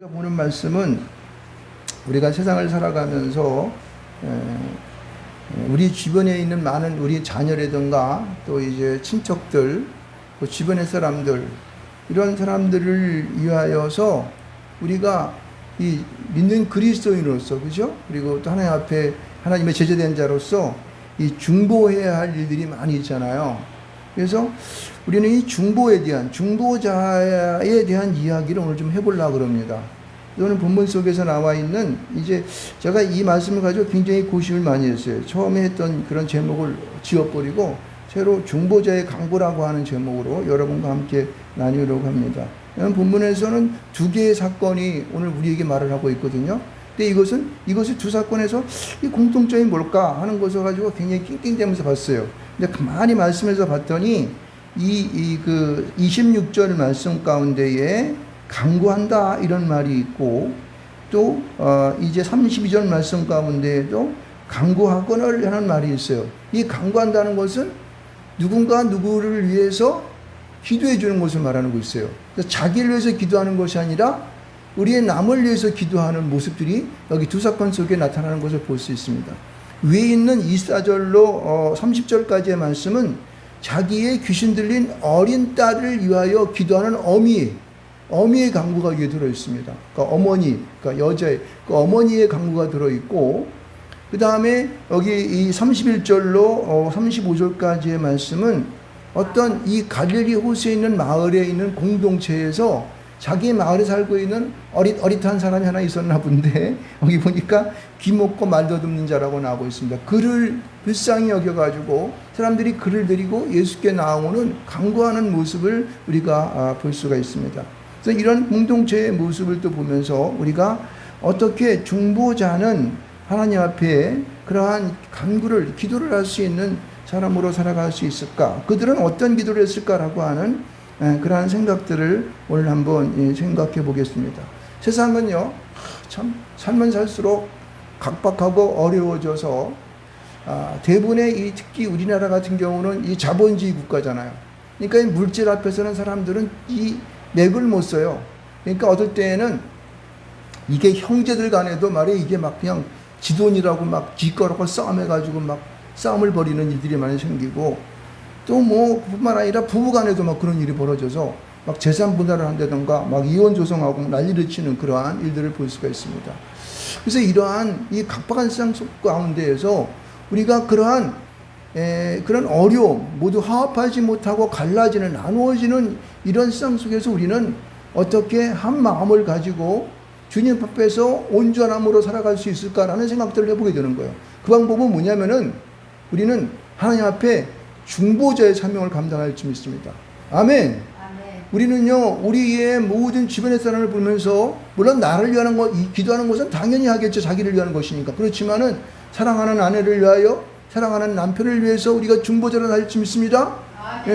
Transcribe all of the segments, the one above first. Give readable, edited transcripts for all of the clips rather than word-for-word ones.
우리가 보는 말씀은 우리가 세상을 살아가면서 우리 주변에 있는 많은 우리 자녀라든가 또 이제 친척들, 또 주변의 사람들, 이런 사람들을 위하여서 우리가 이 믿는 그리스도인으로서, 그죠? 그리고 또 하나님 앞에 하나님의 제자된 자로서 이 중보해야 할 일들이 많이 있잖아요. 그래서 우리는 이 중보자에 대한 이야기를 오늘 좀 해보려고 합니다. 오늘 본문 속에서 나와 있는, 이제 제가 이 말씀을 가지고 굉장히 고심을 많이 했어요. 처음에 했던 그런 제목을 지워버리고 새로 중보자의 강구라고 하는 제목으로 여러분과 함께 나누려고 합니다. 본문에서는 두 개의 사건이 오늘 우리에게 말을 하고 있거든요. 근데 이것이 두 사건에서 이 공통점이 뭘까 하는 것을 가지고 굉장히 낑낑대면서 봤어요. 근데 가만히 말씀에서 봤더니 그 26절 말씀 가운데에 강구한다 이런 말이 있고, 또 이제 32절 말씀 가운데에도 강구하거늘 하는 말이 있어요. 이 강구한다는 것은 누군가 누구를 위해서 기도해 주는 것을 말하는 거 있어요. 그래서 자기를 위해서 기도하는 것이 아니라 우리의 남을 위해서 기도하는 모습들이 여기 두 사건 속에 나타나는 것을 볼 수 있습니다. 위에 있는 24절로 30절까지의 말씀은 자기의 귀신 들린 어린 딸을 위하여 기도하는 어미의 강구가 여기에 들어있습니다. 그러니까 어머니, 그러니까 여자의 그 어머니의 강구가 들어있고, 그 다음에 여기 이 31절로 35절까지의 말씀은 어떤 이 갈릴리 호수에 있는 마을에 있는 공동체에서 자기 마을에 살고 있는 어릿한 사람이 하나 있었나 본데, 여기 보니까 귀먹고 말 더듬는 자라고 나오고 있습니다. 그를 불쌍히 여겨가지고 사람들이 그를 데리고 예수께 나오는 강구하는 모습을 우리가 볼 수가 있습니다. 그래서 이런 공동체의 모습을 또 보면서 우리가 어떻게 중보자는 하나님 앞에 그러한 간구를, 기도를 할 수 있는 사람으로 살아갈 수 있을까? 그들은 어떤 기도를 했을까라고 하는 그러한 생각들을 오늘 한번 생각해 보겠습니다. 세상은요, 참 살면 살수록 각박하고 어려워져서 대부분의 특히 우리나라 같은 경우는 이 자본주의 국가잖아요. 그러니까 이 물질 앞에서는 사람들은 이 맥을 못 써요. 그러니까 어떨 때에는 이게 형제들 간에도 말이에요, 이게 막 그냥 지돈이라고 막 뒷거라고 싸움해가지고 막 싸움을 벌이는 일들이 많이 생기고, 또 뭐 뿐만 아니라 부부간에도 막 그런 일이 벌어져서 막 재산 분할을 한다던가 막 이혼 조성하고 난리를 치는 그러한 일들을 볼 수가 있습니다. 그래서 이러한 이 각박한 세상 속 가운데에서 우리가 그러한 그런 어려움, 모두 화합하지 못하고 갈라지는, 나누어지는 이런 세상 속에서 우리는 어떻게 한 마음을 가지고 주님 앞에서 온전함으로 살아갈 수 있을까라는 생각들을 해보게 되는 거예요. 그 방법은 뭐냐면은 우리는 하나님 앞에 중보자의 사명을 감당할 줄 믿습니다. 아멘. 우리는요, 우리의 모든 주변의 사람을 보면서, 물론 나를 위하는 것, 기도하는 것은 당연히 하겠죠. 자기를 위하는 것이니까. 그렇지만은 사랑하는 아내를 위하여, 사랑하는 남편을 위해서 우리가 중보자를 할 줄 믿습니다.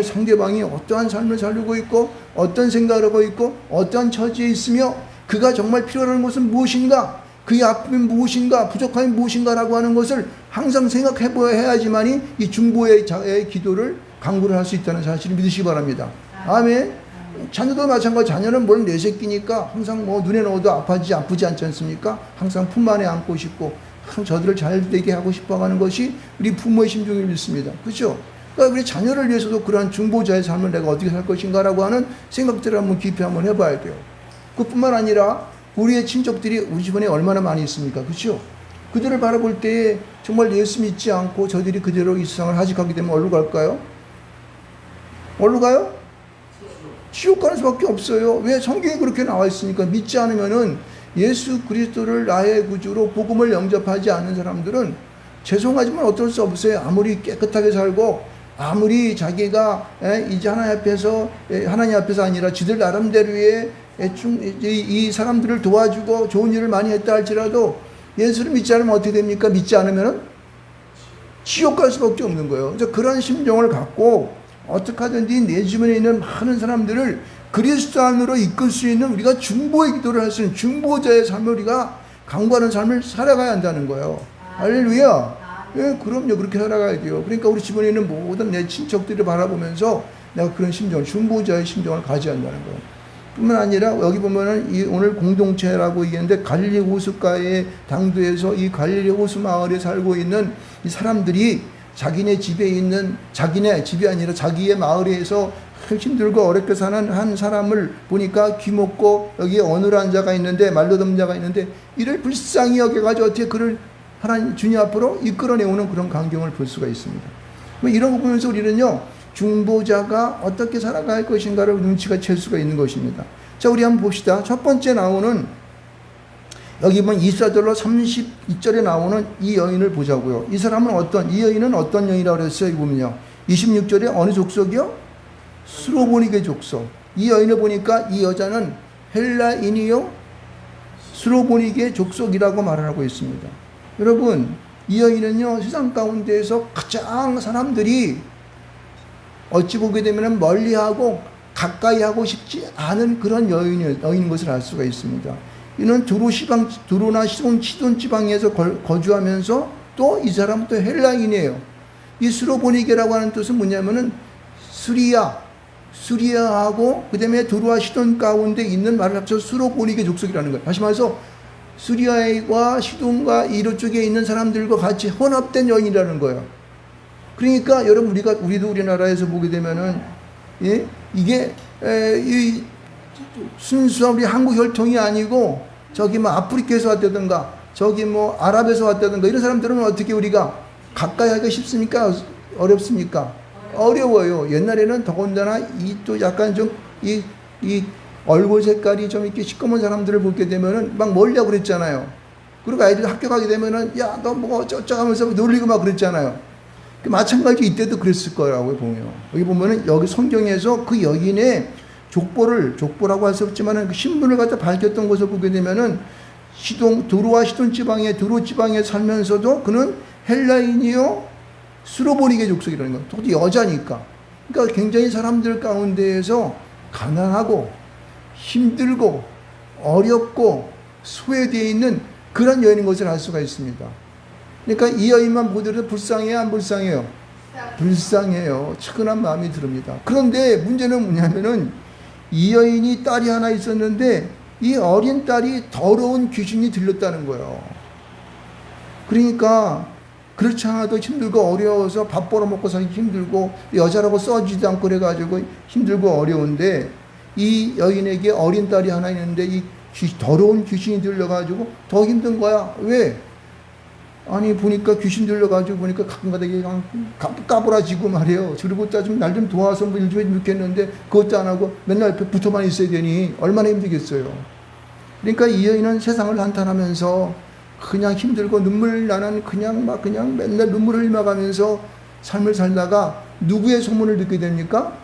상대방이 어떠한 삶을 살고 있고, 어떤 생각을 하고 있고, 어떠한 처지에 있으며, 그가 정말 필요한 것은 무엇인가, 그의 아픔이 무엇인가, 부족함이 무엇인가라고 하는 것을 항상 생각해야지만이 이 중보의 기도를 강구를 할 수 있다는 사실을 믿으시기 바랍니다. 아멘. 자녀도 마찬가지. 자녀는 뭘 내 새끼니까 항상 뭐 눈에 넣어도 아프지 않지 않습니까? 항상 품 안에 안고 싶고 저들을 잘 되게 하고 싶어 하는 것이 우리 부모의 심정을 믿습니다. 그렇죠? 그러니까 우리 자녀를 위해서도 그러한 중보자의 삶을 내가 어떻게 살 것인가라고 하는 생각들을 한번 깊이 한번 해봐야 돼요. 그뿐만 아니라 우리의 친척들이 우리 주변에 얼마나 많이 있습니까? 그렇죠? 그들을 바라볼 때 정말 예수 믿지 않고 저들이 그대로 이 세상을 하직하게 되면 어디로 갈까요? 어디로 가요? 지옥 가는 수밖에 없어요. 왜? 성경에 그렇게 나와 있으니까. 믿지 않으면은 예수 그리스도를 나의 구주로 복음을 영접하지 않는 사람들은 죄송하지만 어쩔 수 없어요. 아무리 깨끗하게 살고 아무리 자기가 이제 하나님 앞에서 아니라 지들 나름대로의 이 사람들을 도와주고 좋은 일을 많이 했다 할지라도 예수를 믿지 않으면 어떻게 됩니까? 믿지 않으면 지옥 갈 수밖에 없는 거예요. 그래서 그런 심정을 갖고 어떻게 하든지 내 주변에 있는 많은 사람들을 그리스도 안으로 이끌 수 있는, 우리가 중보의 기도를 할 수 있는 중보자의 삶을 우리가 강구하는 삶을 살아가야 한다는 거예요. 할렐루야. 예, 그럼요. 그렇게 살아가야 돼요. 그러니까 우리 주변에 있는 모든 내 친척들을 바라보면서 내가 그런 심정, 중보자의 심정을 가져야 한다는 거예요. 뿐만 아니라 여기 보면은 이 오늘 공동체라고 얘기했는데 갈릴리 호숫가의 당도에서 이 갈릴리 호수 마을에 살고 있는 이 사람들이 자기네 집에 있는 자기네 집이 아니라 자기의 마을에서 힘들고 어렵게 사는 한 사람을 보니까 귀먹고 여기에 어눌한 자가 있는데 말로듬 자가 있는데 이를 불쌍히 여겨가지고 어떻게 그를 하나님 주님 앞으로 이끌어내오는 그런 광경을 볼 수가 있습니다. 이런 거 보면서 우리는요 중보자가 어떻게 살아갈 것인가를 눈치가 챌 수가 있는 것입니다. 자, 우리 한번 봅시다. 첫 번째 나오는 여기 보면 이사절로 32절에 나오는 이 여인을 보자고요. 이 사람은 이 여인은 어떤 여인이라고 그랬어요? 여기 보면요 26절에 어느 족속이요? 수로보니게 족속. 이 여인을 보니까 이 여자는 헬라인이요 수로보니게 족속이라고 말을 하고 있습니다. 여러분, 이 여인은요 세상 가운데에서 가장 사람들이 어찌 보게 되면 멀리하고 가까이 하고 싶지 않은 그런 여인인 것을 알 수가 있습니다. 이는 두로나 시돈 지방에서 거주하면서 또 이 사람은 또 헬라인이에요. 이 수로보니게라고 하는 뜻은 뭐냐면은 수리아하고 그 다음에 두로와 시돈 가운데 있는 말을 합쳐서 수로보니게 족속이라는 거예요. 다시 말해서 수리아와 시돈과 이쪽에 있는 사람들과 같이 혼합된 여인이라는 거예요. 그러니까 여러분 우리도 우리나라에서 보게 되면은 예? 이게 이 순수한 우리 한국 혈통이 아니고 저기 뭐 아프리카에서 왔다든가 저기 뭐 아랍에서 왔다든가 이런 사람들은 어떻게 우리가 가까이 하기가 쉽습니까? 어렵습니까? 어려워요. 옛날에는 더군다나 이 또 약간 좀 이 얼굴 색깔이 좀 이렇게 시꺼먼 사람들을 보게 되면은 막 멀리하고 그랬잖아요. 그리고 아이들 학교 가게 되면은 야, 너 뭐 어쩌고 하면서 놀리고 막 그랬잖아요. 마찬가지 이때도 그랬을 거라고 보면 여기 보면은 여기 성경에서 그 여인의 족보라고 할 수 없지만은 그 신분을 갖다 밝혔던 것을 보게 되면은 두로와 시돈 지방에 두로 지방에 살면서도 그는 헬라인이요 수로보니게 족속이라는 거예요. 또 여자니까. 그러니까 굉장히 사람들 가운데에서 가난하고 힘들고 어렵고 소외되어 있는 그런 여인인 것을 알 수가 있습니다. 그러니까 이 여인만 보더라도 불쌍해요, 안 불쌍해요? 불쌍해요. 측은한 마음이 듭니다. 그런데 문제는 뭐냐면은 이 여인이 딸이 하나 있었는데 이 어린 딸이 더러운 귀신이 들렸다는 거예요. 그러니까 그렇지 않아도 힘들고 어려워서 밥 벌어먹고 살기 힘들고 여자라고 써지도 않고 그래가지고 힘들고 어려운데 이 여인에게 어린 딸이 하나 있는데 이 더러운 귀신이 들려가지고 더 힘든 거야. 왜? 아니 보니까 귀신 들려가지고 보니까 가끔가다 그냥 까불어지고 말이에요. 그리고 좀 날 좀 도와서 뭐 일 좀 해주면 좋겠는데 그것도 안 하고 맨날 옆에 붙어만 있어야 되니 얼마나 힘들겠어요. 그러니까 이 여인은 세상을 한탄하면서 그냥 힘들고 눈물 나는 그냥 맨날 눈물을 흘려가면서 삶을 살다가 누구의 소문을 듣게 됩니까?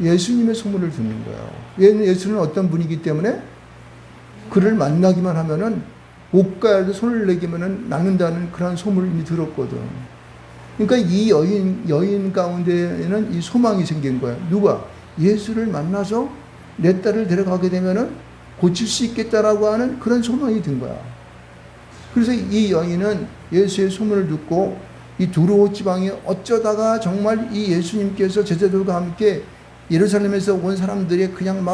예수님의 소문을 듣는 거예요. 예수는 어떤 분이기 때문에 그를 만나기만 하면은 옷가에도 손을 내기면은 낫는다는 그런 소문을 이미 들었거든. 그러니까 이 여인 가운데에는 이 소망이 생긴 거야. 누가? 예수를 만나서 내 딸을 데려가게 되면은 고칠 수 있겠다라고 하는 그런 소망이 든 거야. 그래서 이 여인은 예수의 소문을 듣고 이 두로 지방에 어쩌다가 정말 이 예수님께서 제자들과 함께 예루살렘에서 온 사람들이 그냥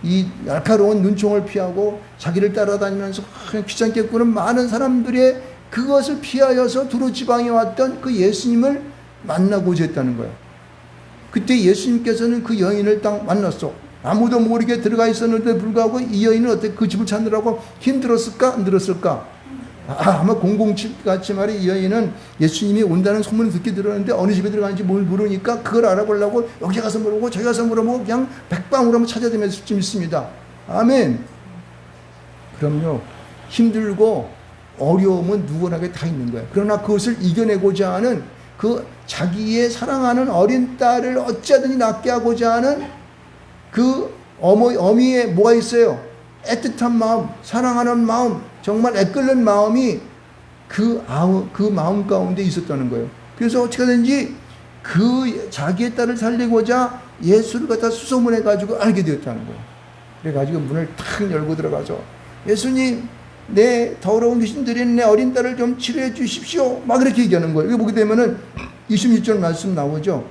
이 날카로운 눈총을 피하고 자기를 따라다니면서 귀찮게 꾸는 많은 사람들의 그것을 피하여서 두로 지방에 왔던 그 예수님을 만나고자 했다는 거예요. 그때 예수님께서는 그 여인을 딱 만났어. 아무도 모르게 들어가 있었는데 불구하고 이 여인은 어떻게 그 집을 찾느라고 힘들었을까? 안 들었을까? 아마 007 같이 말이 이 여인은 예수님이 온다는 소문을 듣게 들었는데 어느 집에 들어가는지 뭘 모르니까 그걸 알아보려고 여기 가서 물어보고 저기 가서 물어보고 그냥 백방으로 한번 찾아다녔을 줄 믿습니다. 아멘. 그럼요. 힘들고 어려움은 누구나게 다 있는 거예요. 그러나 그것을 이겨내고자 하는 그 자기의 사랑하는 어린 딸을 어찌하든지 낫게 하고자 하는 그 어미의 뭐가 있어요? 애틋한 마음, 사랑하는 마음, 정말 애끓는 마음이 그 마음 가운데 있었다는 거예요. 그래서 어떻게든지 그 자기의 딸을 살리고자 예수를 갖다 수소문해가지고 알게 되었다는 거예요. 그래가지고 문을 탁 열고 들어가서 예수님, 내 더러운 귀신 들인 내 어린 딸을 좀 치료해 주십시오. 막 그렇게 얘기하는 거예요. 여기 보게 되면은 26절 말씀 나오죠.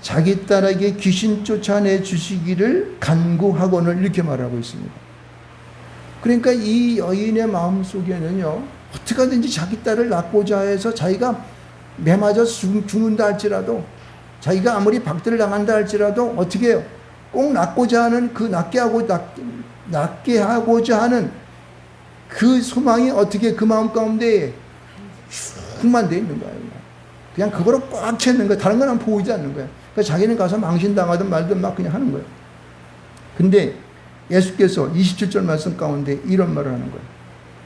자기 딸에게 귀신 쫓아내 주시기를 간구하고는 이렇게 말하고 있습니다. 그러니까 이 여인의 마음속에는요, 어떻게 하든지 자기 딸을 낳고자 해서 자기가 매맞아 죽는다 할지라도, 자기가 아무리 박대를 당한다 할지라도 어떻게 해요? 꼭 낳고자 하는 그 낳게 하고자 하는 그 소망이 어떻게 그 마음 가운데 충만 되어 있는 거예요. 그냥 그거로 꽉 채는 거예요. 다른 건 안 보이지 않는 거예요. 그러니까 자기는 가서 망신당하든 말든 막 그냥 하는 거예요. 근데 예수께서 27절 말씀 가운데 이런 말을 하는 거예요.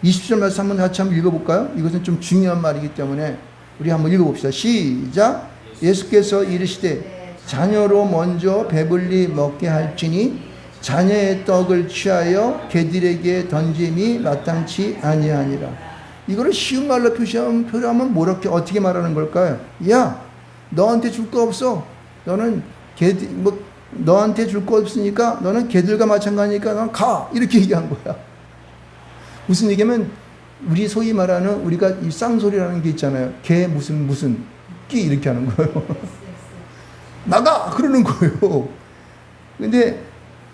27절 말씀 한번 같이 한번 읽어볼까요? 이것은 좀 중요한 말이기 때문에 우리 한번 읽어봅시다. 시작. 예수께서 이르시되 자녀로 먼저 배불리 먹게 할지니 자녀의 떡을 취하여 개들에게 던짐이 마땅치 아니하니라. 이거를 쉬운 말로 표현하면 어떻게 말하는 걸까요? 야, 너한테 줄 거 없어. 너는 너한테 줄 거 없으니까 너는 개들과 마찬가지니까 넌 가. 이렇게 얘기한 거야. 무슨 얘기냐면 우리 소위 말하는 우리가 이 쌍소리라는 게 있잖아요. 개 무슨 끼 이렇게 하는 거예요. 나가! 그러는 거예요. 근데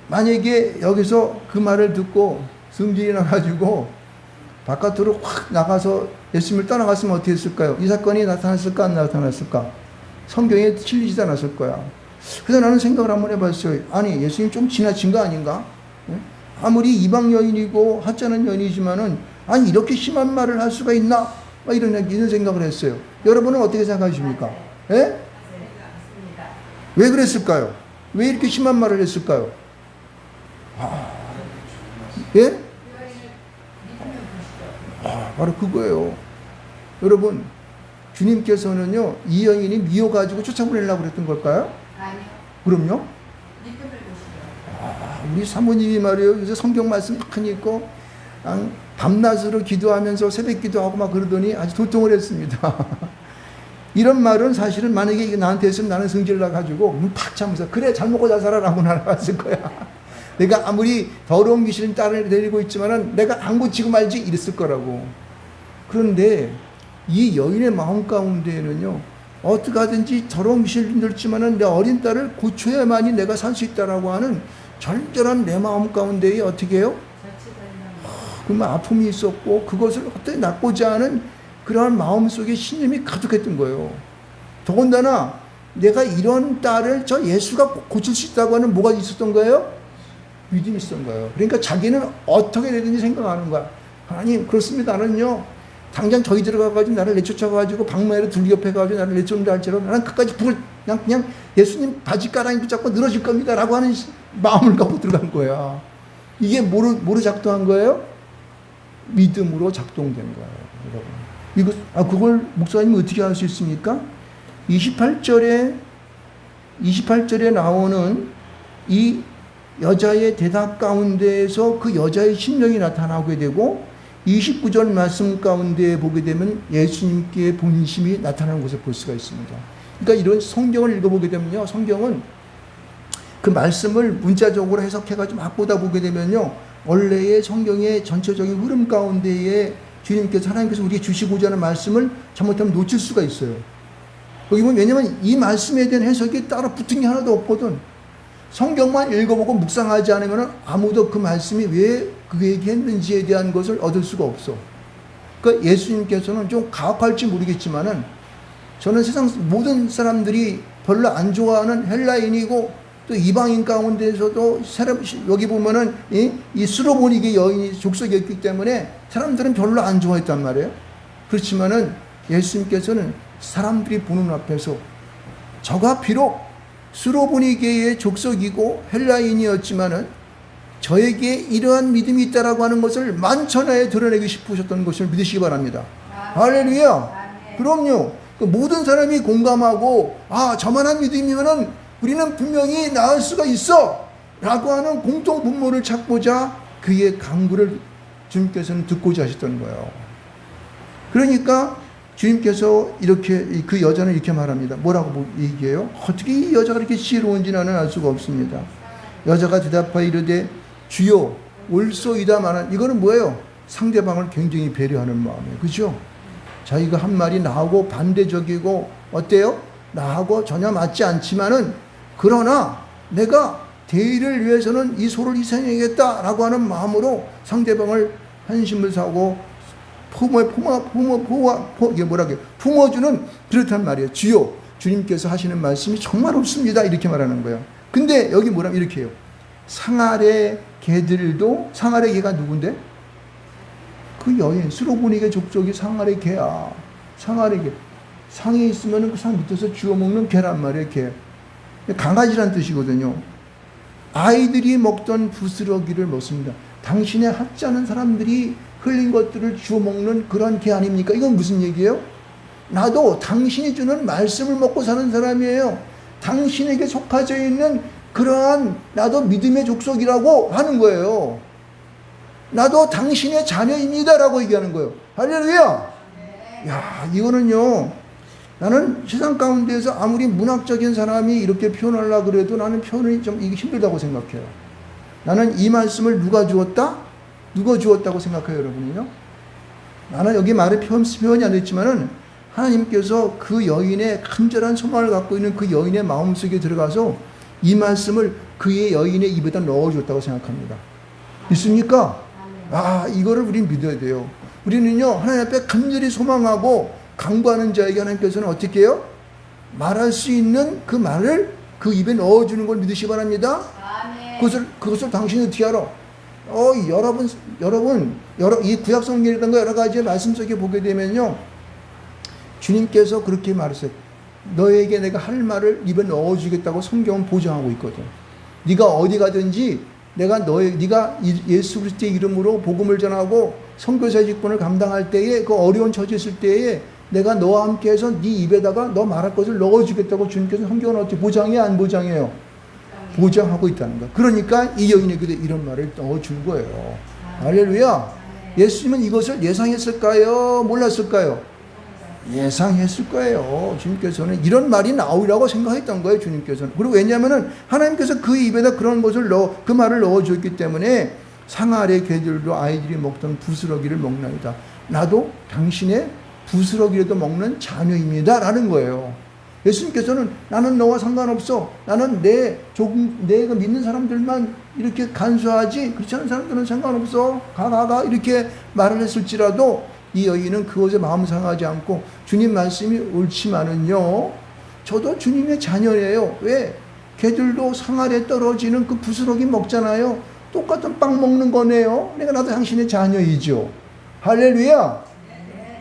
만약에 여기서 그 말을 듣고 승질이 나가지고 바깥으로 확 나가서 예수님을 떠나갔으면 어떻게 했을까요? 이 사건이 나타났을까 안 나타났을까? 성경에 실리지도 않았을 거야. 그래서 나는 생각을 한번 해봤어요. 아니, 예수님 좀 지나친 거 아닌가? 아무리 이방 여인이고 하찮은 여인이지만은 아니 이렇게 심한 말을 할 수가 있나? 이런 생각을 했어요. 여러분은 어떻게 생각하십니까? 예? 왜 그랬을까요? 왜 이렇게 심한 말을 했을까요? 예? 바로 그거예요. 여러분, 주님께서는요, 이 여인이 미워가지고 쫓아보내려고 그랬던 걸까요? 아니요. 그럼요? 믿음을 보시죠. 우리 사모님이 말이에요. 요새 성경 말씀 막 읽고, 밤낮으로 기도하면서 새벽 기도하고 막 그러더니 아주 도통을 했습니다. 이런 말은 사실은 만약에 이게 나한테 했으면 나는 성질 나가지고 팍 참면서 그래 잘 먹고 잘 살아라고 나갔을 거야. 내가 아무리 더러운 귀신 딸을 데리고 있지만은 내가 안 고치고 말지 이랬을 거라고. 그런데 이 여인의 마음 가운데에는요, 어떻게 하든지 더러운 귀신을 들지만은 내 어린 딸을 고쳐야만이 내가 살 수 있다라고 하는 절절한 내 마음 가운데에 어떻게 해요? 그만 아픔이 있었고 그것을 어떻게 낫고자 하는 그러한 마음속에 신념이 가득했던 거예요. 더군다나 내가 이런 딸을 저 예수가 고칠 수 있다고 하는 뭐가 있었던 거예요? 믿음이 있었던 거예요. 그러니까 자기는 어떻게 되든지 생각하는 거야. 하나님, 그렇습니다. 나는요, 당장 저희 들어가가지고 나를 내쫓아가지고 방망이로 둘기업해가지고 나를 내쫓는다 할지라도 나는 끝까지 그냥 예수님 바지가랑이 붙잡고 늘어질 겁니다. 라고 하는 마음을 갖고 들어간 거야. 이게 뭐로 작동한 거예요? 믿음으로 작동된 거예요. 여러분. 그걸 목사님이 어떻게 할 수 있습니까? 28절에 나오는 이 여자의 대답 가운데에서 그 여자의 심령이 나타나게 되고 29절 말씀 가운데 보게 되면 예수님께 본심이 나타나는 것을 볼 수가 있습니다. 그러니까 이런 성경을 읽어보게 되면요, 성경은 그 말씀을 문자적으로 해석해가지고 막 보다 보게 되면요, 원래의 성경의 전체적인 흐름 가운데에 주님께서 하나님께서 우리에게 주시고자 하는 말씀을 잘못하면 놓칠 수가 있어요. 여기 보면 왜냐면 이 말씀에 대한 해석이 따로 붙은 게 하나도 없거든. 성경만 읽어보고 묵상하지 않으면 아무도 그 말씀이 왜 그 얘기했는지에 대한 것을 얻을 수가 없어. 그러니까 예수님께서는 좀 가혹할지 모르겠지만은 저는 세상 모든 사람들이 별로 안 좋아하는 헬라인이고 또 이방인 가운데서도 여기 보면은 이 수로보니게 여인이 족속이었기 때문에 사람들은 별로 안 좋아했단 말이에요. 그렇지만은 예수님께서는 사람들이 보는 앞에서 저가 비록 수로보니게의 족속이고 헬라인이었지만은 저에게 이러한 믿음이 있다라고 하는 것을 만천하에 드러내고 싶으셨던 것을 믿으시기 바랍니다. 할렐루야. 그럼요. 모든 사람이 공감하고 저만한 믿음이면은 우리는 분명히 나을 수가 있어 라고 하는 공통 분모를 찾고자 그의 강구를 주님께서는 듣고자 하셨던 거예요. 그러니까 주님께서 이렇게 그 여자는 이렇게 말합니다. 뭐라고 얘기해요? 어떻게 이 여자가 이렇게 지혜로운지 나는 알 수가 없습니다. 여자가 대답하여 이르되 주여 올소이다마는, 이거는 뭐예요? 상대방을 굉장히 배려하는 마음이에요. 그죠? 자기가 한 말이 나오고 반대적이고 어때요? 나하고 전혀 맞지 않지만은 그러나 내가 대의를 위해서는 이 소를 희생해야겠다라고 하는 마음으로 상대방을 한심을 사고 품어주는 그렇단 말이에요. 주요 주님께서 하시는 말씀이 정말 없습니다. 이렇게 말하는 거예요. 근데 여기 뭐라면 이렇게 해요. 상아래 개들도 상아래 개가 누군데? 그 여인 스로보니게 족속이 상아래 개야. 상아래 개. 상에 있으면 그 상 밑에서 주워먹는 개란 말이에요. 개. 강아지란 뜻이거든요. 아이들이 먹던 부스러기를 먹습니다. 당신의 하지 않은 사람들이 흘린 것들을 주워먹는 그런 개 아닙니까? 이건 무슨 얘기예요? 나도 당신이 주는 말씀을 먹고 사는 사람이에요. 당신에게 속하져 있는 그러한 나도 믿음의 족속이라고 하는 거예요. 나도 당신의 자녀입니다 라고 얘기하는 거예요. 할렐루야. 야, 이거는요, 나는 세상 가운데에서 아무리 문학적인 사람이 이렇게 표현하려고 그래도 나는 표현이 좀 이게 힘들다고 생각해요. 나는 이 말씀을 누가 주었다? 누가 주었다고 생각해요, 여러분은요? 나는 여기 말에 표현이 안 됐지만은 하나님께서 그 여인의 간절한 소망을 갖고 있는 그 여인의 마음속에 들어가서 이 말씀을 그의 여인의 입에다 넣어줬다고 생각합니다. 믿습니까? 아, 이거를 우리는 믿어야 돼요. 우리는요, 하나님 앞에 간절히 소망하고 강구하는 자에게 하나님께서는 어떻게 해요? 말할 수 있는 그 말을 그 입에 넣어주는 걸 믿으시기 바랍니다. 그것을 당신이 어떻게 알아? 여러분, 이 구약 성경이라든가 여러 가지 말씀 속에 보게 되면요, 주님께서 그렇게 말했어요. 너에게 내가 할 말을 입에 넣어주겠다고 성경은 보장하고 있거든. 네가 어디 가든지 네가 예수 그리스도의 이름으로 복음을 전하고 선교사의 직분을 감당할 때에 그 어려운 처지에 있을 때에 내가 너와 함께해서 네 입에다가 너 말할 것을 넣어주겠다고 주님께서 성경은 어떻게 보장해 안 보장해요? 보장하고 있다는 거야. 그러니까 이 여인에게도 이런 말을 넣어준 거예요. 할렐루야. 예수님은 이것을 예상했을까요? 몰랐을까요? 예상했을 거예요. 주님께서는 이런 말이 나오리라고 생각했던 거예요. 주님께서는. 그리고 왜냐하면은 하나님께서 그 입에다 그런 것을 그 말을 넣어줬기 때문에 상아래 개들도 아이들이 먹던 부스러기를 먹나이다. 나도 당신의 부스러기라도 먹는 자녀입니다. 라는 거예요. 예수님께서는 나는 너와 상관없어. 나는 내가 믿는 사람들만 이렇게 간수하지. 그렇지 않은 사람들은 상관없어. 가. 이렇게 말을 했을지라도 이 여인은 그것에 마음 상하지 않고 주님 말씀이 옳지만은요, 저도 주님의 자녀예요. 왜? 개들도 상 아래 떨어지는 그 부스러기 먹잖아요. 똑같은 빵 먹는 거네요. 나도 당신의 자녀이죠. 할렐루야.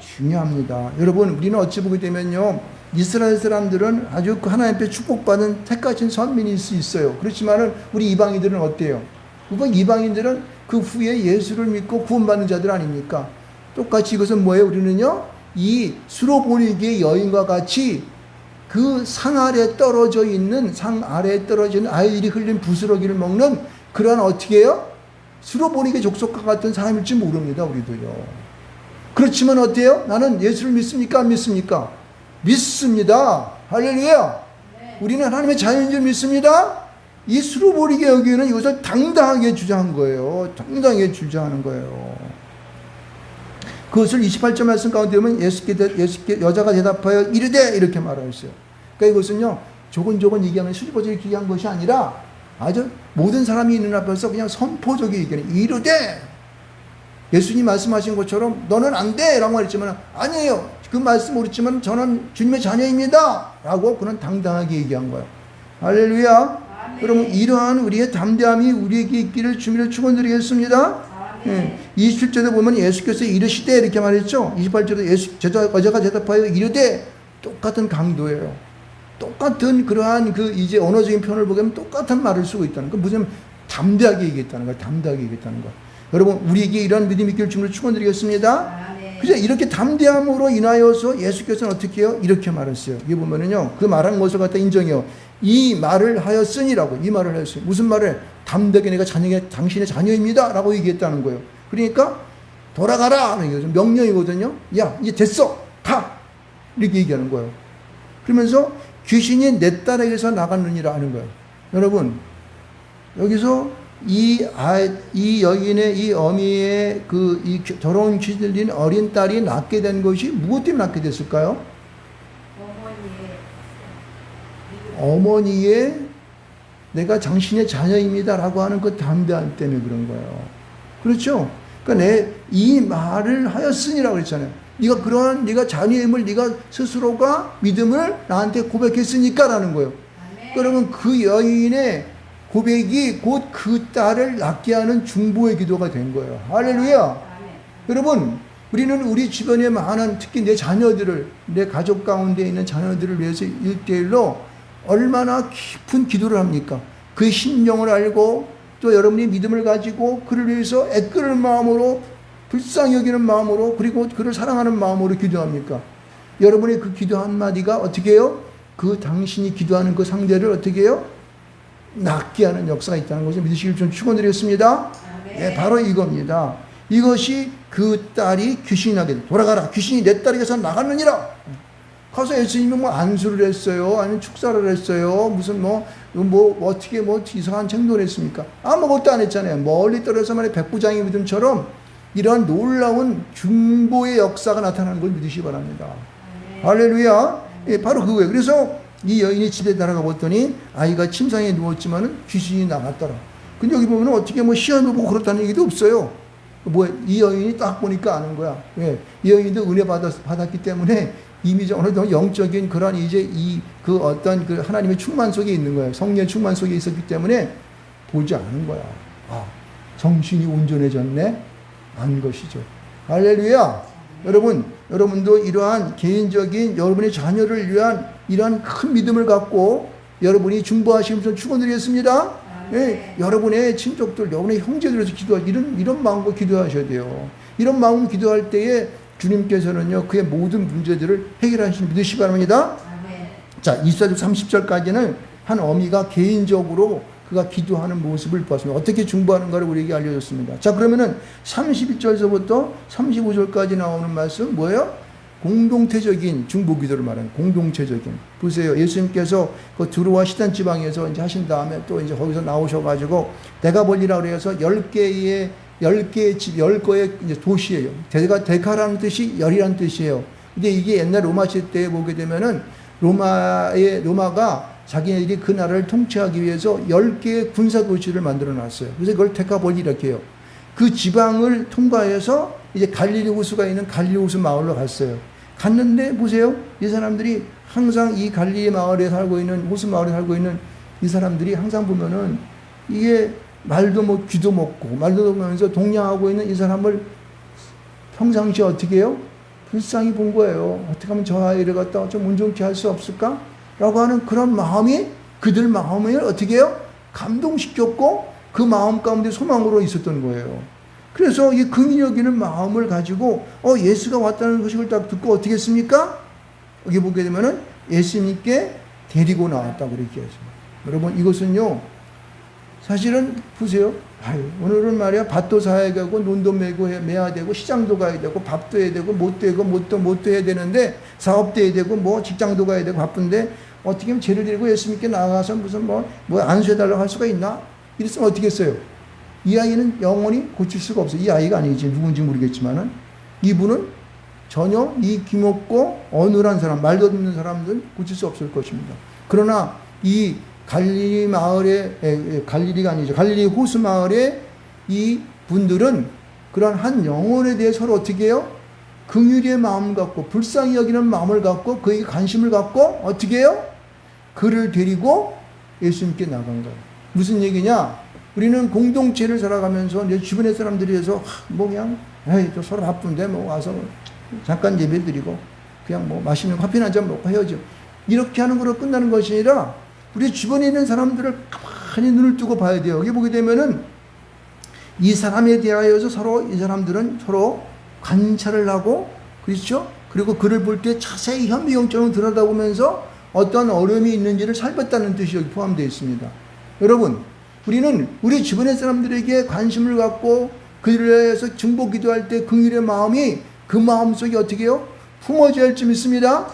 중요합니다. 여러분, 우리는 어찌 보게 되면요, 이스라엘 사람들은 아주 그 하나님 앞에 축복받은 택하신 선민일 수 있어요. 그렇지만은 우리 이방인들은 어때요? 이방인들은 그 후에 예수를 믿고 구원받는 자들 아닙니까? 똑같이 이것은 뭐예요? 우리는요, 이 수로보니게 여인과 같이 그 상 아래에 떨어져 있는 아이들이 흘린 부스러기를 먹는 그러한 어떻게 해요? 수로보니게 족속과 같은 사람일지 모릅니다, 우리도요. 그렇지만 어때요? 나는 예수를 믿습니까? 안 믿습니까? 믿습니다. 할렐루야. 우리는 하나님의 자녀인 줄 믿습니다. 이 수로보니게 여기는 이것을 당당하게 주장한 거예요. 당당하게 주장하는 거예요. 그것을 28절 말씀 가운데 보면 예수께 여자가 대답하여 이르되 이렇게 말하였어요. 그러니까 이것은요, 조곤조곤 얘기하면 수줍어져 이렇게 얘기한 것이 아니라 아주 모든 사람이 있는 앞에서 그냥 선포적인 얘기는 이르되, 예수님 말씀하신 것처럼 너는 안 돼 라고 말했지만 아니에요. 그 말씀 모르지만 저는 주님의 자녀입니다 라고 그는 당당하게 얘기한 거예요. 할렐루야. 여러분, 이러한 우리의 담대함이 우리에게 있기를 주님을 축원드리겠습니다. 27절에 보면 예수께서 이르시되 이렇게 말했죠. 28절에 여자가 대답하여 이르되, 똑같은 강도예요. 똑같은 그러한 이제 언어적인 표현을 보게 하면 똑같은 말을 쓰고 있다는 거. 무슨 담대하게 얘기했다는 거예요. 담대하게 얘기했다는 거. 여러분, 우리에게 이런 믿음이 있기를 주님을 축원드리겠습니다. 그죠? 이렇게 담대함으로 인하여서 예수께서는 어떻게 해요? 이렇게 말했어요. 이게 보면은요, 그 말한 것을 갖다 인정해요. 이 말을 하였으니라고. 이 말을 하였어요. 무슨 말을? 담대하게 내가 당신의 자녀입니다 라고 얘기했다는 거예요. 그러니까 돌아가라 하는 게 명령이거든요. 야, 이제 됐어, 가, 이렇게 얘기하는 거예요. 그러면서 귀신이 내 딸에게서 나갔느니라 하는 거예요. 여러분, 여기서 이 여인의 이 어미의 이 더러운 귀신 들린 어린 딸이 낳게 된 것이 무엇 때문에 낳게 됐을까요? 어머니의 내가 당신의 자녀입니다라고 하는 그 담대함 때문에 그런 거예요. 그렇죠? 그러니까 이 말을 하였으니라고 그랬잖아요. 네가 그러한 네가 자녀임을 네가 스스로가 믿음을 나한테 고백했으니까라는 거예요. 그러면 그 여인의 고백이 곧 그 딸을 낳게 하는 중보의 기도가 된 거예요. 할렐루야. 여러분, 우리는 우리 주변에 많은 특히 내 자녀들을, 내 가족 가운데 있는 자녀들을 위해서 1대1로 얼마나 깊은 기도를 합니까? 그의 심령을 알고 또 여러분이 믿음을 가지고 그를 위해서 애끓는 마음으로, 불쌍히 여기는 마음으로, 그리고 그를 사랑하는 마음으로 기도합니까? 여러분의 그 기도 한마디가 어떻게 해요? 그 당신이 기도하는 그 상대를 어떻게 해요? 낫게 하는 역사가 있다는 것을 믿으시길 좀 축원드리겠습니다. 네, 바로 이겁니다. 이것이 그 딸이 귀신이 나게 돼. 돌아가라. 귀신이 내 딸에게서 나갔느니라. 가서 예수님이 뭐 안수를 했어요. 아니면 축사를 했어요. 무슨 어떻게 이상한 행동을 했습니까? 아무것도 안 했잖아요. 멀리 떨어져서만의 백부장의 믿음처럼 이러한 놀라운 중보의 역사가 나타나는 걸 믿으시기 바랍니다. 할렐루야. 예, 바로 그거예요. 그래서 이 여인이 집에 날아가 봤더니 아이가 침상에 누웠지만은 귀신이 나갔더라. 근데 여기 보면 어떻게 시험해보고 그렇다는 얘기도 없어요. 이 여인이 딱 보니까 아는 거야. 예, 이 여인도 은혜 받았기 때문에 이미 어느 정도 영적인 그런 이제 그 어떤 그 하나님의 충만 속에 있는 거예요. 성령의 충만 속에 있었기 때문에 보지 않은 거야. 아, 정신이 온전해졌네? 안 것이죠. 할렐루야! 여러분도 이러한 개인적인 여러분의 자녀를 위한 이러한 큰 믿음을 갖고 여러분이 중보하시면서 축원드리겠습니다. 예, 여러분의 친족들, 여러분의 형제들에서 기도할 이런 마음으로 기도하셔야 돼요. 이런 마음으로 기도할 때에 주님께서는요, 그의 모든 문제들을 해결하시는 믿으시기 바랍니다. 자, 24절 30절까지는 한 어미가 개인적으로 그가 기도하는 모습을 보았습니다. 어떻게 중보하는가를 우리에게 알려줬습니다. 자, 그러면은 31절서부터 35절까지 나오는 말씀 뭐예요? 공동체적인 중보 기도를 말하는 공동체적인. 보세요. 예수님께서 그 두로와 시단 지방에서 이제 하신 다음에 또 이제 거기서 나오셔가지고 데가볼리라 그래서 10개의 집, 10개의 이제 도시예요. 데카라는 뜻이 열이라는 뜻이에요. 근데 이게 옛날 로마 시대에 보게 되면은 로마가 자기네들이 그 나라를 통치하기 위해서 10개의 군사 도시를 만들어 놨어요. 그래서 그걸 데카볼리 이렇게 해요. 그 지방을 통과해서 이제 갈릴리 호수가 있는 갈릴리 호수 마을로 갔어요. 갔는데 보세요. 이 사람들이 항상 이 갈릴리 마을에 살고 있는, 호수 마을에 살고 있는 이 사람들이 항상 보면은 이게 말도 귀도 먹고 말도 먹으면서 동냥하고 있는 이 사람을 평상시에 어떻게 해요? 불쌍히 본 거예요. 어떻게 하면 저 아이를 갖다가 좀 온전케 할 수 없을까? 라고 하는 그런 마음이 그들 마음을 어떻게 해요? 감동시켰고 그 마음 가운데 소망으로 있었던 거예요. 그래서 이 긍휼히 여기는 마음을 가지고 예수가 왔다는 소식을 딱 듣고 어떻게 했습니까? 여기 보게 되면은 예수님께 데리고 나왔다고 그렇게 했습니다. 여러분, 이것은요, 사실은 보세요. 오늘은 말이야, 밭도 사야 되고 논도 매야 되고 시장도 가야 되고 밥도 해야 되고 못도 해야 되는데 사업도 해야 되고 직장도 가야 되고 바쁜데 어떻게 하면 죄를 드리고 예수님께 나가서 무슨 안수해달라고 할 수가 있나? 이랬으면 어떻게 했어요? 이 아이는 영원히 고칠 수가 없어요. 이 아이가 아니지, 누군지 모르겠지만은 이분은 전혀 이 김없고 어눌한 사람, 말도 없는 사람들은 고칠 수 없을 것입니다. 그러나 이 갈릴리 마을에, 갈릴리가 아니죠, 갈릴리 호수 마을에 이 분들은 그런 한 영혼에 대해 서로 어떻게 해요? 긍휼의 마음 갖고 불쌍히 여기는 마음을 갖고 그에게 관심을 갖고 어떻게 해요? 그를 데리고 예수님께 나간 거예요. 무슨 얘기냐? 우리는 공동체를 살아가면서 내 주변의 사람들이 해서 그냥 또 서로 바쁜데 와서 잠깐 예배 드리고 그냥 맛있는 커피 한잔 먹고 헤어져. 이렇게 하는 거로 끝나는 것이 아니라 우리 주변에 있는 사람들을 가만히 눈을 뜨고 봐야 돼요. 여기 보게 되면은 이 사람에 대하여서 이 사람들은 서로 관찰을 하고, 그렇죠? 그리고 그를 볼 때 자세히 현미경처럼 들여다보면서 어떤 어려움이 있는지를 살폈다는 뜻이 여기 포함되어 있습니다. 여러분, 우리는 우리 주변의 사람들에게 관심을 갖고 그들에 대해서 중보 기도할 때 긍휼의 마음이 그 마음속에 어떻게 해요? 품어져야 할 줄 믿습니다.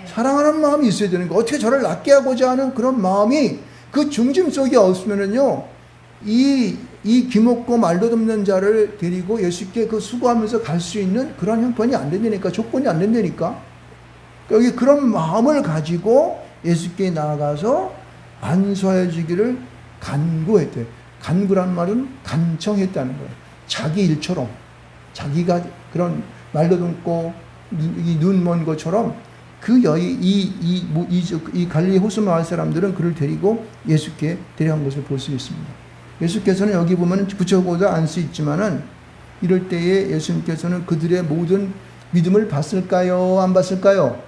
사랑하는 마음이 있어야 되는 거. 어떻게 저를 낫게 하고자 하는 그런 마음이 그 중심 속에 없으면은요, 이 기먹고 말도 없는 자를 데리고 예수께 그 수고하면서 갈 수 있는 그런 형편이 안 된다니까, 조건이 안 된다니까. 여기 그런 마음을 가지고 예수께 나아가서 안수하여 주기를 간구했대요. 간구란 말은 간청했다는 거예요. 자기 일처럼 자기가 그런 말도 듣고 눈 먼 것처럼 그 이 갈릴리 호수 마을 사람들은 그를 데리고 예수께 데려간 것을 볼 수 있습니다. 예수께서는 여기 보면 붙여보다 안 수 있지만은 이럴 때에 예수님께서는 그들의 모든 믿음을 봤을까요? 안 봤을까요?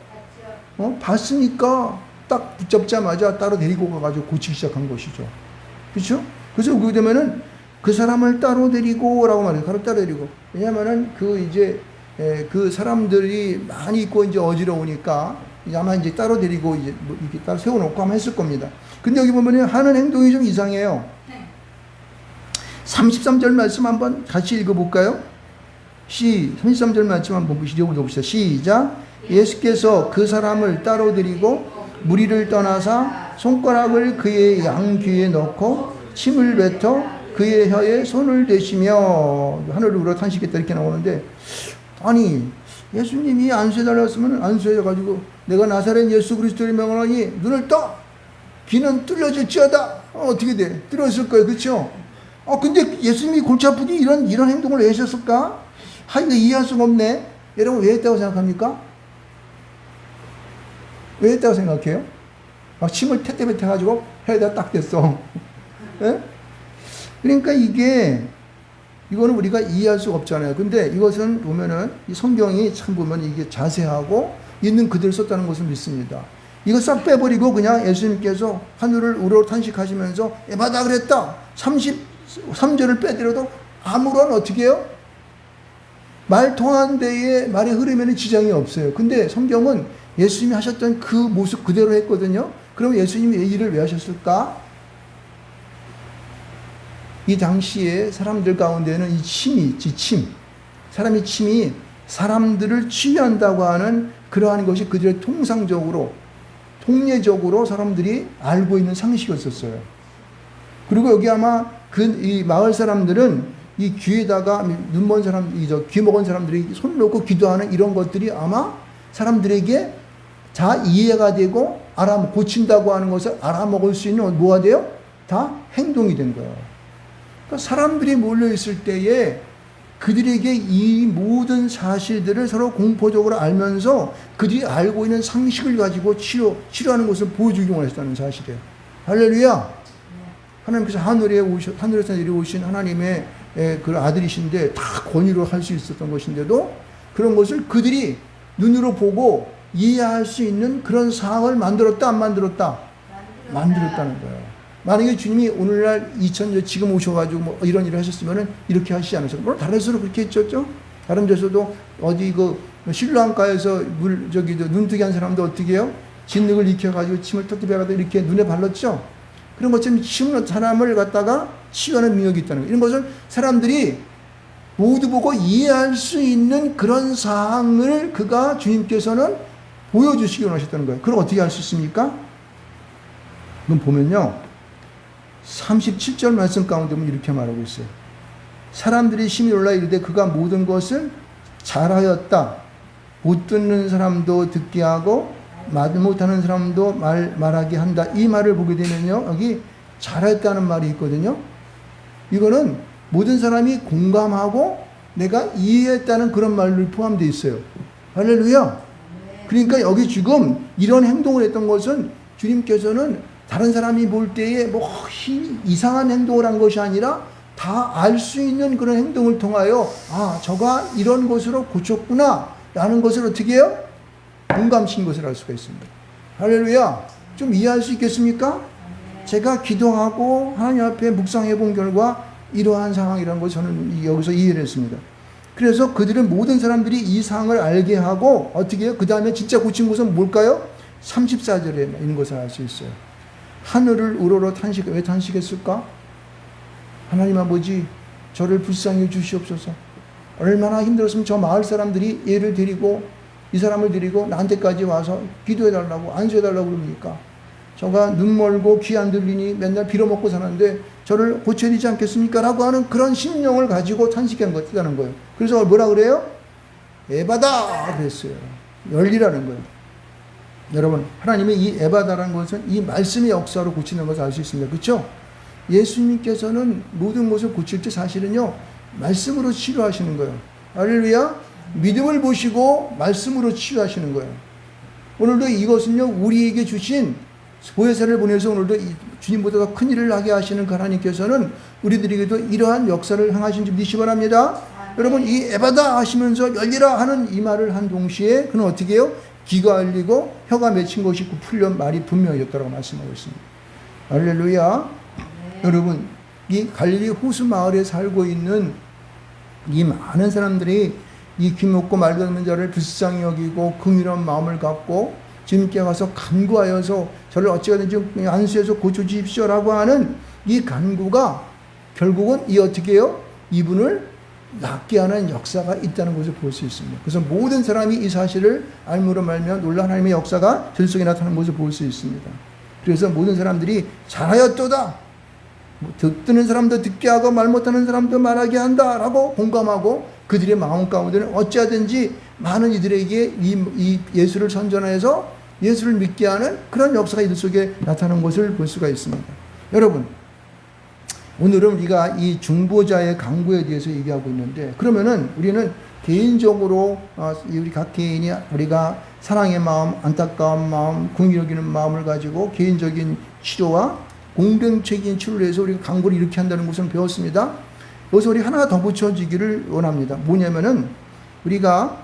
봤으니까 딱 붙잡자마자 따로 데리고 가가지고 고치기 시작한 것이죠. 그렇죠? 그래서 그렇게 되면은 그 사람을 따로 데리고라고 말해요. 따로 데리고. 왜냐면은 그 사람들이 많이 있고 이제 어지러우니까 아마 이제 따로 데리고 이제 뭐 이렇게 따로 세워놓고 아마 했을 겁니다. 근데 여기 보면은 하는 행동이 좀 이상해요. 33절 말씀 한번 같이 읽어볼까요? 33절 말씀 한번 읽어봅시다. 시작. 예수께서 그 사람을 따로 데리고 무리를 떠나사 손가락을 그의 양귀에 넣고 침을 뱉어 그의 혀에 손을 대시며 하늘을 우러 탄식했다 이렇게 나오는데, 아니 예수님이 안수해달라고 했으면 안수해가지고 내가 나사렛 예수 그리스도를 명하노니 눈을 떠 귀는 뚫려질지어다. 어떻게 돼? 뚫렸을 거예요. 그렇죠? 근데 예수님이 골치 아프게 이런 행동을 왜 하셨을까? 이거 이해할 수가 없네. 여러분 왜 했다고 생각합니까? 왜 했다고 생각해요? 막 침을 태태뱉 해가지고 혀에다 딱 댔어. 예? 그러니까 이거는 우리가 이해할 수가 없잖아요. 근데 이것은 보면은 이 성경이 참 보면 이게 자세하고 있는 그대로 썼다는 것을 믿습니다. 이거 싹 빼버리고 그냥 예수님께서 하늘을 우러러 탄식하시면서 에바다 그랬다. 33절을 빼더라도 아무런 어떻게 해요? 말 통한 데에 말의 흐름에는 지장이 없어요. 근데 성경은 예수님이 하셨던 그 모습 그대로 했거든요. 그럼 예수님이 이 일을 왜 하셨을까? 이 당시에 사람들 가운데는 이 침이 있지, 침. 사람의 침이 사람들을 치유한다고 하는 그러한 것이 그들의 통례적으로 사람들이 알고 있는 상식이었었어요. 그리고 여기 아마 이 마을 사람들은 이 귀에다가 눈먼 사람, 귀 먹은 사람들이 손 놓고 기도하는 이런 것들이 아마 사람들에게 다 이해가 되고 고친다고 하는 것을 알아먹을 수 있는 뭐가 돼요? 다 행동이 된 거예요. 그러니까 사람들이 몰려있을 때에 그들에게 이 모든 사실들을 서로 공포적으로 알면서 그들이 알고 있는 상식을 가지고 치료하는 것을 보여주기 원하셨다는 사실이에요. 할렐루야! 하나님께서 하늘에서 내려오신 하나님의 그 아들이신데 다 권위로 할 수 있었던 것인데도 그런 것을 그들이 눈으로 보고 이해할 수 있는 그런 상황을 만들었다, 안 만들었다? 만들었다는 거예요. 만약에 주님이 오늘날 2000년 지금 오셔가지고 뭐 이런 일을 하셨으면은 이렇게 하시지 않으셨어요. 물론 다른 데서도 그렇게 했죠. 다른 데서도 어디 신랑가에서 눈뜨기 한 사람도 어떻게 해요? 진흙을 익혀가지고 침을 턱에 베가지고 이렇게 눈에 발랐죠. 그런 것처럼 치우는 사람을 갖다가 치유하는 능력이 있다는 거예요. 이런 것을 사람들이 모두 보고 이해할 수 있는 그런 사항을 주님께서는 보여주시기 원하셨다는 거예요. 그럼 어떻게 할 수 있습니까? 그럼 보면요. 37절 말씀 가운데 보면 이렇게 말하고 있어요. 사람들이 심히 놀라 이르되 그가 모든 것을 잘하였다. 못 듣는 사람도 듣게 하고 말 못하는 사람도 말하게 한다. 이 말을 보게 되면요. 여기 잘했다는 말이 있거든요. 이거는 모든 사람이 공감하고 내가 이해했다는 그런 말로 포함되어 있어요. 할렐루야. 그러니까 여기 지금 이런 행동을 했던 것은 주님께서는 다른 사람이 볼 때에 이상한 행동을 한 것이 아니라 다 알 수 있는 그런 행동을 통하여 저가 이런 것으로 고쳤구나 라는 것을 어떻게 해요? 공감신 것을 알 수가 있습니다. 할렐루야. 좀 이해할 수 있겠습니까? 제가 기도하고 하나님 앞에 묵상해 본 결과 이러한 상황이라는 것을 저는 여기서 이해를 했습니다. 그래서 그들은 모든 사람들이 이 상황을 알게 하고 어떻게 해요? 그 다음에 진짜 고친 것은 뭘까요? 34절에 있는 것을 알 수 있어요. 하늘을 우러러 왜 탄식했을까? 하나님 아버지, 저를 불쌍히 주시옵소서. 얼마나 힘들었으면 저 마을 사람들이 얘를 데리고 이 사람을 데리고 나한테까지 와서 기도해달라고 안수해달라고 그럽니까? 저가 눈 멀고 귀 안 들리니 맨날 빌어먹고 사는데 저를 고쳐야 되지 않겠습니까? 라고 하는 그런 심령을 가지고 탄식한 것이라는 거예요. 그래서 뭐라 그래요? 에바다 그랬어요. 열리라는 거예요. 여러분, 하나님의 이 에바다라는 것은 이 말씀의 역사로 고치는 것을 알 수 있습니다. 그렇죠? 예수님께서는 모든 것을 고칠 때 사실은요, 말씀으로 치료하시는 거예요. 할렐루야. 믿음을 보시고 말씀으로 치유하시는 거예요. 오늘도 이것은요, 우리에게 주신 보혜사를 보내서 오늘도 주님보다 더 큰 일을 하게 하시는 그 하나님께서는 우리들에게도 이러한 역사를 행하신 줄 믿으시기 바랍니다. 여러분, 이 에바다 하시면서 열리라 하는 이 말을 한 동시에 그는 어떻게 해요? 귀가 열리고 혀가 맺힌 것이 풀려 말이 분명해졌다고 말씀하고 있습니다. 할렐루야. 여러분, 이 갈릴리 호수 마을에 살고 있는 이 많은 사람들이 이 귀먹고 말도 없는 자를 불쌍히 여기고 긍휼한 마음을 갖고 주님께 가서 간구하여서 저를 어찌하든지 안수해서 고쳐주십시오라고 하는 이 간구가 결국은 이 어떻게 해요? 이분을 낫게 하는 역사가 있다는 것을 볼 수 있습니다. 그래서 모든 사람이 이 사실을 알므로 말면 놀라운 하나님의 역사가 전 속에 나타나는 것을 볼 수 있습니다. 그래서 모든 사람들이 잘하였도다. 듣는 사람도 듣게 하고 말 못하는 사람도 말하게 한다라고 공감하고 그들의 마음 가운데는 어찌하든지 많은 이들에게 이 예수를 선전해서 예수를 믿게 하는 그런 역사가 이들 속에 나타나는 것을 볼 수가 있습니다. 여러분, 오늘은 우리가 이 중보자의 강구에 대해서 얘기하고 있는데, 그러면은 우리는 개인적으로 우리 각 개인이 우리가 사랑의 마음, 안타까운 마음, 긍휼히 여기는 마음을 가지고 개인적인 치료와 공동체적인 치료를 해서 우리가 강구를 이렇게 한다는 것을 배웠습니다. 여기서 우리 하나 더 붙여지기를 원합니다. 뭐냐면은 우리가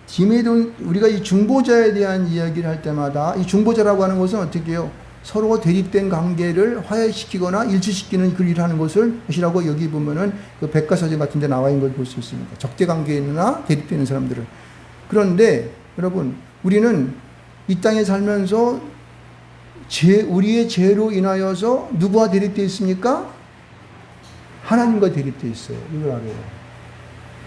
이 중보자에 대한 이야기를 할 때마다 이 중보자라고 하는 것은 어떻게 해요? 서로 대립된 관계를 화해시키거나 일치시키는 그 일을 하는 것이라고 여기 보면은 그 백과사전 같은 데 나와 있는 걸 볼 수 있습니다. 적대 관계에 있나 대립되는 사람들을. 그런데 여러분, 우리는 이 땅에 살면서 우리의 죄로 인하여서 누구와 대립되어 있습니까? 하나님과 대립되어 있어요. 이걸 알아요.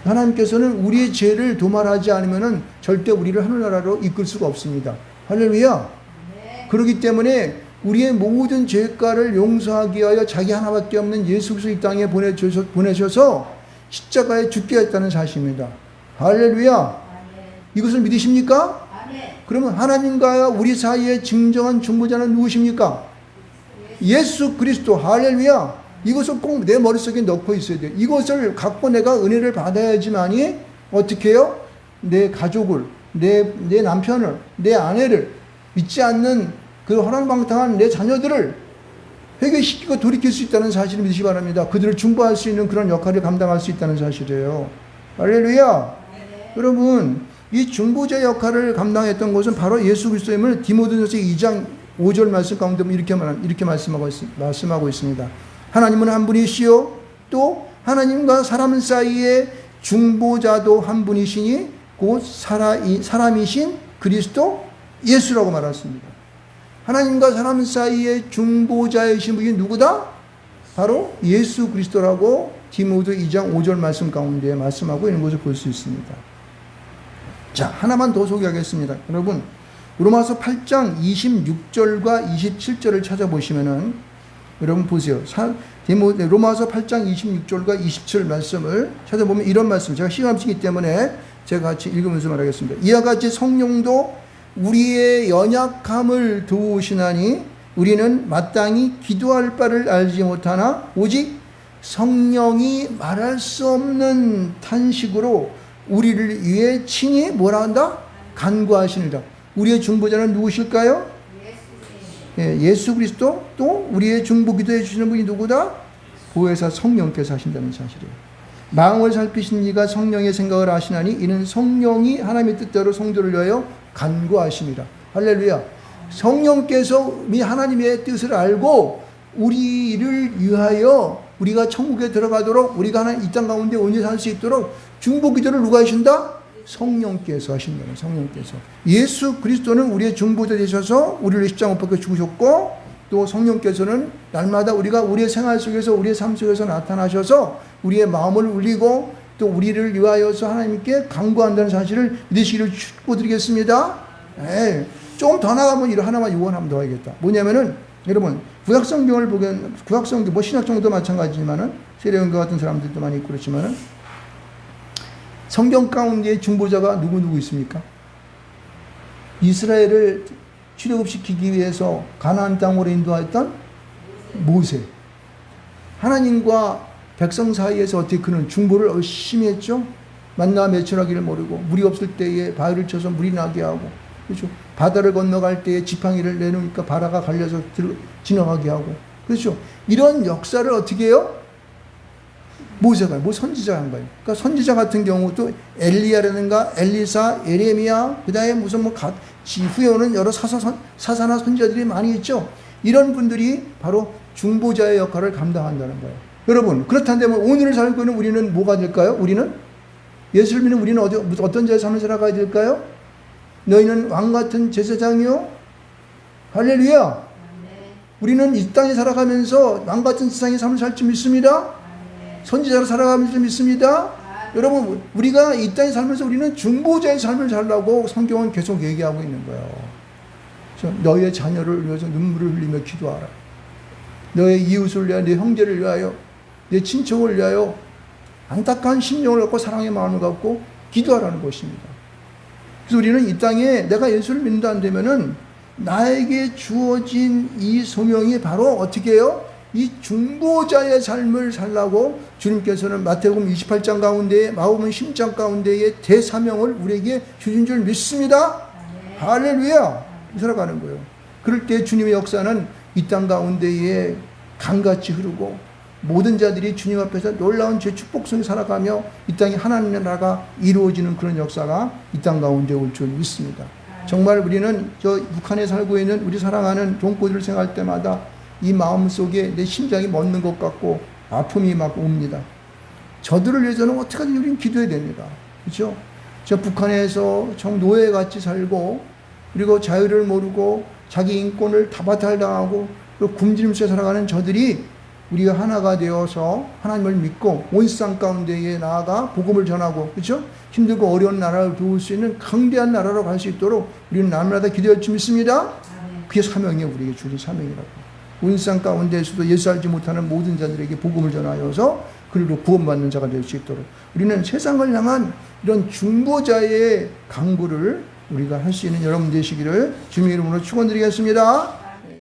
하나님께서는 우리의 죄를 도말하지 않으면은 절대 우리를 하늘나라로 이끌 수가 없습니다. 할렐루야. 네. 그렇기 때문에 우리의 모든 죄가를 용서하기 위하여 자기 하나밖에 없는 예수 그리스도 이 땅에 보내셔서 십자가에 죽게 했다는 사실입니다. 할렐루야. 아멘. 이것을 믿으십니까? 아멘. 그러면 하나님과 우리 사이에 진정한 중보자는 누구십니까? 예수 그리스도. 할렐루야. 이것을 꼭 내 머릿속에 넣고 있어야 돼요. 이것을 갖고 내가 은혜를 받아야지만이 어떻게 해요? 내 가족을, 내 남편을, 내 아내를, 믿지 않는 그 허랑방탕한 내 자녀들을 회개시키고 돌이킬 수 있다는 사실을 믿으시기 바랍니다. 그들을 중보할 수 있는 그런 역할을 감당할 수 있다는 사실이에요. 할렐루야. 네. 여러분, 이 중보자 역할을 감당했던 것은 바로 예수 그리스도임을 디모데전서 2장 5절 말씀 가운데 이렇게 말씀하고 있습니다. 하나님은 한 분이시요 또 하나님과 사람 사이에 중보자도 한 분이시니 곧 사람이신 그리스도 예수라고 말했습니다. 하나님과 사람 사이에 중보자이신 분이 누구다? 바로 예수 그리스도라고 디모데 2장 5절 말씀 가운데 말씀하고 있는 것을 볼 수 있습니다. 자, 하나만 더 소개하겠습니다. 여러분, 로마서 8장 26절과 27절을 찾아보시면은 여러분 보세요. 로마서 8장 26절과 27절 말씀을 찾아보면 이런 말씀, 제가 시간 없기 때문에 제가 같이 읽으면서 말하겠습니다. 이와 같이 성령도 우리의 연약함을 도우시나니 우리는 마땅히 기도할 바를 알지 못하나 오직 성령이 말할 수 없는 탄식으로 우리를 위해 친히 뭐라 한다? 간구하시느라. 우리의 중보자는 누구실까요? 예수 그리스도. 또 우리의 중보 기도해 주시는 분이 누구다? 보혜사 성령께서 하신다는 사실이에요. 마음을 살피신 이가 성령의 생각을 아시나니 이는 성령이 하나님의 뜻대로 성도를 위하여 간구하심이라. 할렐루야. 성령께서 하나님의 뜻을 알고 우리를 위하여 우리가 천국에 들어가도록 우리가 하나님 이 땅 가운데 온전히 살 수 있도록 중보 기도를 누가 하신다? 성령께서 하신다는. 성령께서. 예수 그리스도는 우리의 중보자 되셔서 우리를 십자가 못 박혀 죽으셨고, 또 성령께서는 날마다 우리의 생활 속에서 우리의 삶 속에서 나타나셔서 우리의 마음을 울리고 또 우리를 위하여서 하나님께 간구한다는 사실을 믿으시기를 축복드리겠습니다. 조금 더 나가면 이런 하나만 요원 더 하겠다. 뭐냐면은 여러분, 구약성경을 보면 구약성경 신약성경도 마찬가지지만은 세례요한과 같은 사람들도 많이 있고 그렇지만은 성경 가운데 중보자가 누구 있습니까? 이스라엘을 출애굽시키기 위해서 가나안 땅으로 인도했던 모세. 하나님과 백성 사이에서 어떻게 그는 중보를 열심히 했죠. 만나 매출하기를 모르고 물이 없을 때에 바위를 쳐서 물이 나게 하고, 그렇죠. 바다를 건너갈 때에 지팡이를 내놓으니까 바다가 갈려서 지나가게 하고, 그렇죠. 이런 역사를 어떻게 해요? 모세가, 선지자가 한 거예요. 그러니까 선지자 같은 경우도 엘리야라든가 엘리사, 예레미야, 그 다음에 무슨 후에 오는 여러 사사나 선지자들이 많이 있죠. 이런 분들이 바로 중보자의 역할을 감당한다는 거예요. 여러분, 그렇다면 오늘을 살고 있는 우리는 뭐가 될까요? 우리는 예수를 믿는 우리는 어떤 자의 삶을 살아가야 될까요? 너희는 왕 같은 제사장이요. 할렐루야. 우리는 이 땅에 살아가면서 왕 같은 세상의 삶을 살 줄 믿습니다. 선지자로 살아가면서 믿습니다. 여러분, 우리가 이 땅에 살면서 우리는 중보자의 삶을 살라고 성경은 계속 얘기하고 있는 거예요. 너의 자녀를 위해서 눈물을 흘리며 기도하라. 너의 이웃을 위하여, 내 형제를 위하여, 내 친척을 위하여 안타까운 심령을 갖고 사랑의 마음을 갖고 기도하라는 것입니다. 그래서 우리는 이 땅에 내가 예수를 믿는다 안 되면은 나에게 주어진 이 소명이 바로 어떻게 해요? 이 중보자의 삶을 살라고 주님께서는 마태복음 28장 가운데에, 마가복음 10장 가운데에 대사명을 우리에게 주신 줄 믿습니다. 할렐루야. 살아가는 거예요. 그럴 때 주님의 역사는 이 땅 가운데에 강같이 흐르고 모든 자들이 주님 앞에서 놀라운 제 축복 속에 살아가며 이 땅에 하나님의 나라가 이루어지는 그런 역사가 이 땅 가운데 올 줄 믿습니다. 정말 우리는 저 북한에 살고 있는 우리 사랑하는 동포들을 생각할 때마다 이 마음 속에 내 심장이 멎는 것 같고 아픔이 막 옵니다. 저들을 위해서는 어떻게든 우리는 기도해야 됩니다. 그렇죠? 저 북한에서 정 노예같이 살고, 그리고 자유를 모르고 자기 인권을 다바탈당하고 그리고 굶주림속에 살아가는 저들이 우리가 하나가 되어서 하나님을 믿고 온 세상 가운데에 나아가 복음을 전하고, 그렇죠? 힘들고 어려운 나라를 도울 수 있는 강대한 나라로 갈 수 있도록 우리는 날마다 기도할 줄 믿습니다. 그게 사명이에요. 우리에게 주신 사명이라고. 온 세상 가운데에서도 예수 알지 못하는 모든 자들에게 복음을 전하여서 그리로 구원받는 자가 될 수 있도록 우리는 세상을 향한 이런 중보자의 강구를 우리가 할 수 있는 여러분 되시기를 주님의 이름으로 축원드리겠습니다.